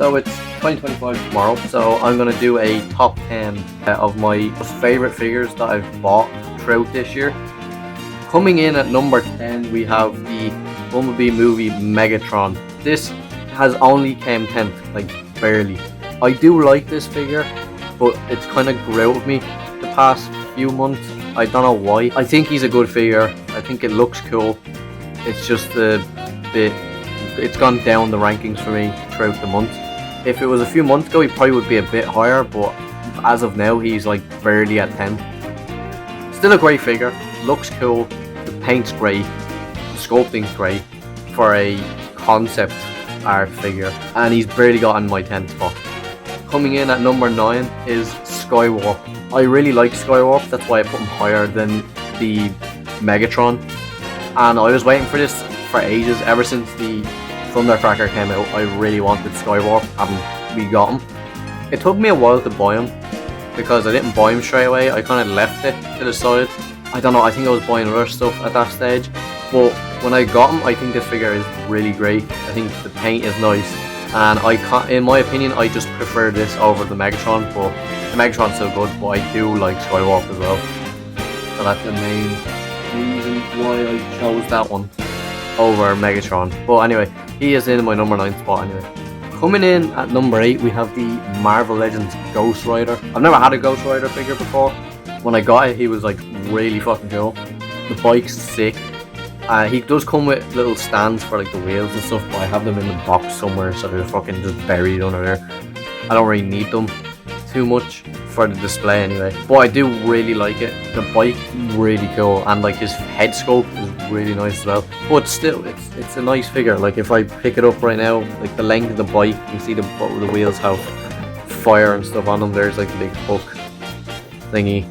So it's 2025 tomorrow, so I'm going to do a top 10 of my most favourite figures that I've bought throughout this year. Coming in at number 10, we have the Bumblebee movie Megatron. This has only came 10th, like barely. I do like this figure, but it's kind of grew out of me the past few months. I don't know why. I think he's a good figure. I think it looks cool. It's just a bit... It's gone down the rankings for me throughout the month. If it was a few months ago, he probably would be a bit higher, but as of now, he's like barely at 10. Still a great figure. Looks cool. The paint's great. The sculpting's great for a concept art figure, and he's barely gotten my 10th spot. Coming in at number 9 is Skywarp. I really like Skywarp, that's why I put him higher than the Megatron. And I was waiting for this for ages, ever since the Thundercracker came out. I really wanted Skywarp, and we got him. It took me a while to buy him, because I didn't buy him straight away. I kind of left it to the side. I don't know, I think I was buying other stuff at that stage. But when I got him, I think this figure is really great. I think the paint is nice. And in my opinion, I just prefer this over the Megatron, but the Megatron's so good, but I do like Skywarp as well. So that's the main reason why I chose that one over Megatron. But anyway, he is in my number 9 spot anyway. Coming in at number 8, we have the Marvel Legends Ghost Rider. I've never had a Ghost Rider figure before. When I got it, he was like really fucking cool. The bike's sick. He does come with little stands for like the wheels and stuff, but I have them in the box somewhere, so they're fucking just buried under there. I don't really need them too much for the display anyway, but I do really like it. The bike really cool, and like his head sculpt is really nice as well. But still, it's a nice figure. Like if I pick it up right now, like the length of the bike, you can see the wheels have fire and stuff on them. There's like the big hook thingy,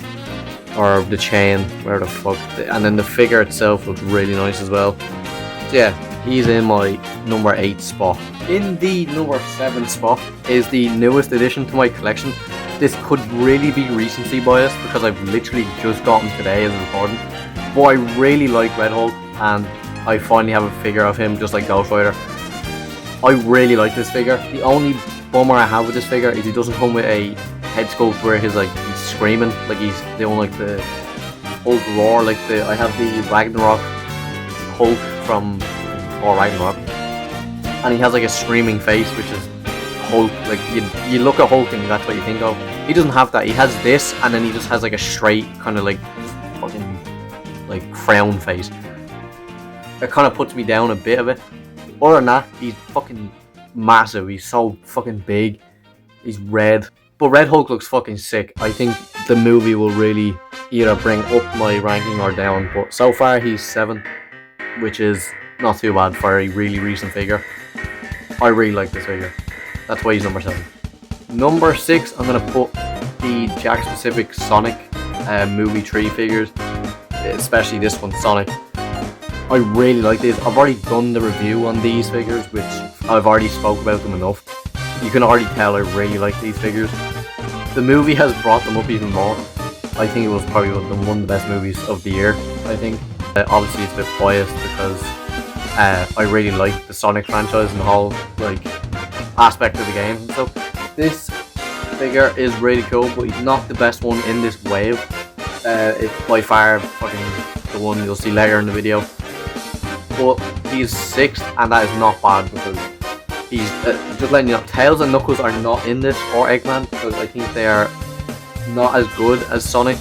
or the chain, where the fuck, and then the figure itself looks really nice as well. So yeah, he's in my number 8 spot. In the number 7 spot is the newest addition to my collection. This could really be recency bias because I've literally just got him today as a recording, but I really like Red Hulk, and I finally have a figure of him just like Ghost Rider. I really like this figure. The only bummer I have with this figure is he doesn't come with a head sculpt where he's screaming, like he's doing like the Hulk roar, like I have the Ragnarok Hulk from Thor Ragnarok, and he has like a screaming face, which is Hulk. Like you look at Hulk and that's what you think of. He doesn't have that. He has this, and then he just has like a straight kind of like fucking like frown face. It kind of puts me down a bit of it. Other than that, he's fucking massive. He's so fucking big. He's red. But Red Hulk looks fucking sick. I think the movie will really either bring up my ranking or down. But so far he's 7, which is not too bad for a really recent figure. I really like this figure. That's why he's number 7. Number 6, I'm going to put the Jakks Pacific Sonic movie 3 figures. Especially this one, Sonic. I really like this. I've already done the review on these figures, which I've already spoke about them enough. You can already tell I really like these figures. The movie has brought them up even more. I think it was probably one of the best movies of the year, I think. Obviously it's a bit biased because I really like the Sonic franchise and the whole like aspect of the game. So this figure is really cool, but he's not the best one in this wave. It's by far fucking the one you'll see later in the video. But he's 6th, and that is not bad because he's just letting you know, Tails and Knuckles are not in this, or Eggman, because I think they are not as good as Sonic,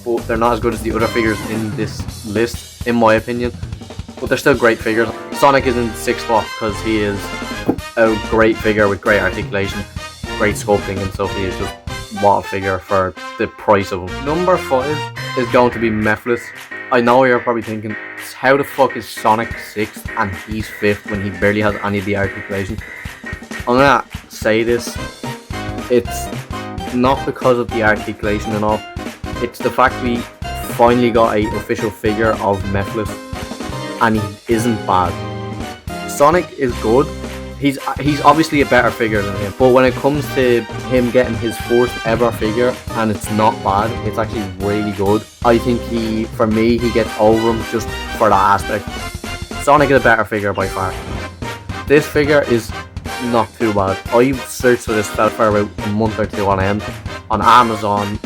but they're not as good as the other figures in this list, in my opinion. But they're still great figures. Sonic is in 6th spot because he is a great figure with great articulation, great sculpting and stuff. He is just what a figure for the price of him. Number 5 is going to be Mephiles. I know you're probably thinking, how the fuck is Sonic 6th and he's 5th when he barely has any of the articulation? I'm gonna say this, it's not because of the articulation and all, it's the fact we finally got a official figure of Mephiles, and he isn't bad. Sonic is good. He's obviously a better figure than him, but when it comes to him getting his first ever figure and it's not bad, it's actually really good. I think for me, he gets over him just for that aspect. Sonic is a better figure by far. This figure is not too bad. I searched for this fella for about a month or two on end on Amazon.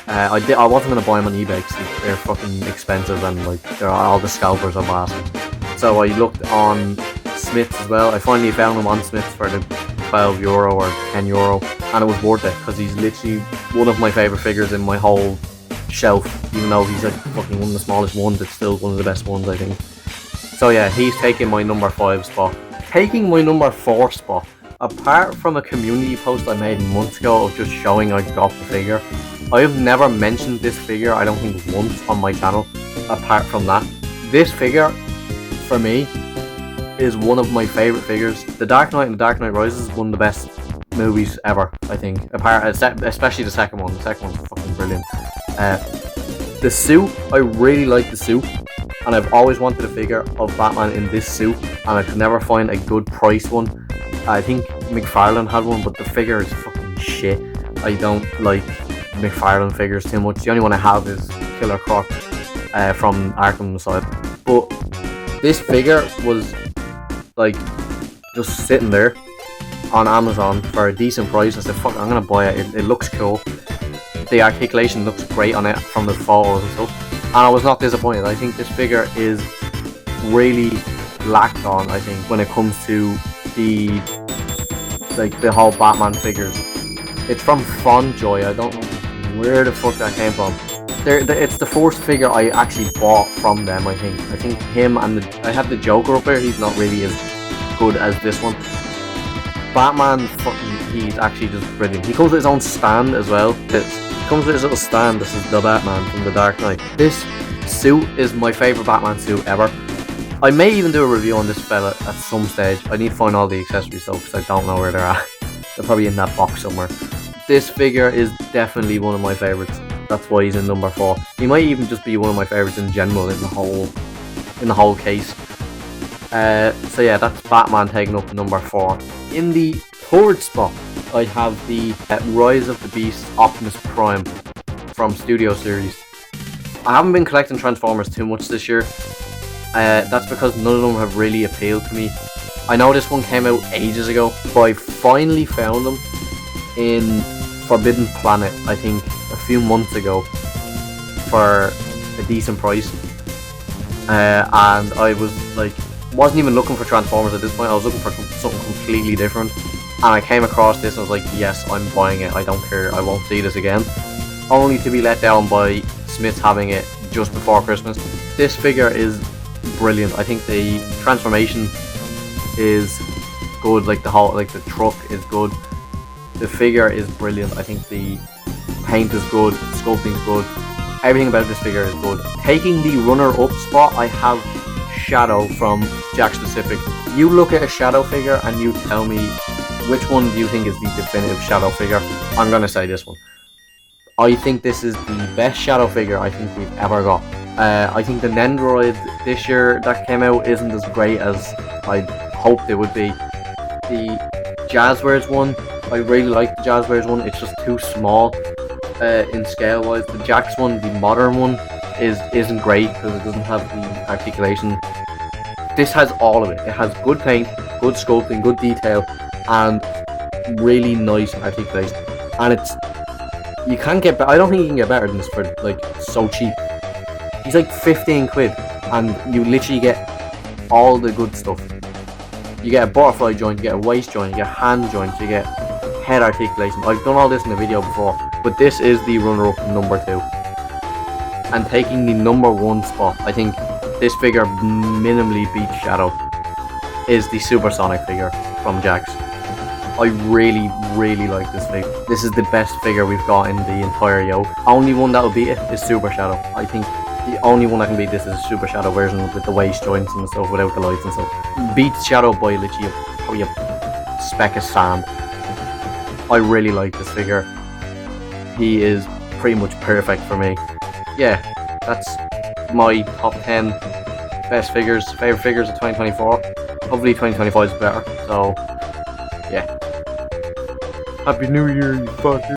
I wasn't gonna buy them on eBay because they're fucking expensive and like all the scalpers are bad. So I looked on Smiths as well. I finally found him on Smiths for the €12 or €10, and it was worth it because he's literally one of my favourite figures in my whole shelf. Even though he's like fucking one of the smallest ones, it's still one of the best ones, I think. So yeah, he's taking my number 5 spot. Taking my number 4 spot, apart from a community post I made months ago of just showing I got the figure, I have never mentioned this figure, I don't think once on my channel, apart from that. This figure, for me, is one of my favourite figures. The Dark Knight and The Dark Knight Rises is one of the best movies ever, I think. Especially the second one. The second one's fucking brilliant. The suit, I really like the suit, and I've always wanted a figure of Batman in this suit, and I could never find a good price one. I think McFarlane had one, but the figure is fucking shit. I don't like McFarlane figures too much. The only one I have is Killer Croc from Arkham Asylum. But this figure was like just sitting there on Amazon for a decent price. I said, fuck, I'm gonna buy it. It looks cool. The articulation looks great on it from the photos and stuff. And I was not disappointed. I think this figure is really lacked on, I think, when it comes to the whole Batman figures. It's from Fonjoy. I don't know where the fuck that came from. It's the first figure I actually bought from them, I think. I think him and I have the Joker up there. He's not really as good as this one. Batman, he's actually just brilliant. He comes with his own stand as well. He comes with his little stand. This is the Batman from The Dark Knight. This suit is my favourite Batman suit ever. I may even do a review on this fella at some stage. I need to find all the accessories though, because I don't know where they're at. They're probably in that box somewhere. This figure is definitely one of my favourites. That's why he's in number 4. He might even just be one of my favourites in general in the whole case. So yeah, that's Batman taking up number 4. In the 3rd spot, I have the Rise of the Beast Optimus Prime from Studio Series. I haven't been collecting Transformers too much this year. That's because none of them have really appealed to me. I know this one came out ages ago, but I finally found them in Forbidden Planet, I think a few months ago, for a decent price. And I was like, wasn't even looking for Transformers at this point. I was looking for something completely different, and I came across this and I was like, yes, I'm buying it. I don't care, I won't see this again. Only to be let down by Smith having it just before Christmas. This figure is brilliant. I think the transformation is good, like the truck is good. The figure is brilliant. I think the paint is good, sculpting is good. Everything about this figure is good. Taking the runner-up spot, I have Shadow from Jakks Pacific. You look at a Shadow figure and you tell me which one do you think is the definitive Shadow figure. I'm gonna say this one. I think this is the best Shadow figure I think we've ever got. I think the Nendoroid this year that came out isn't as great as I hoped it would be. The Jazzwares one, I really like the Jazzwares one. It's just too small in scale wise. The Jakks one, the modern one, isn't great because it doesn't have the articulation. This has all of it. It has good paint, good sculpting, good detail, and really nice articulation. And you can't get better. I don't think you can get better than this for like so cheap. He's like 15 quid, and you literally get all the good stuff. You get a butterfly joint, you get a waist joint, you get hand joints, you get head articulation. I've done all this in a video before, but this is the runner-up number 2. And taking the number 1 spot, I think this figure minimally beats Shadow, is the Supersonic figure from Jakks. I really, really like this figure. This is the best figure we've got in the entire yoke. Only one that will beat it is Super Shadow. I think the only one that can beat this is a Super Shadow version with the waist joints and stuff, without the lights and stuff. Beats Shadow by literally probably a speck of sand. I really like this figure. He is pretty much perfect for me. Yeah, that's my top 10 best figures, favourite figures of 2024. Hopefully 2025 is better, so yeah. Happy New Year, you fucker.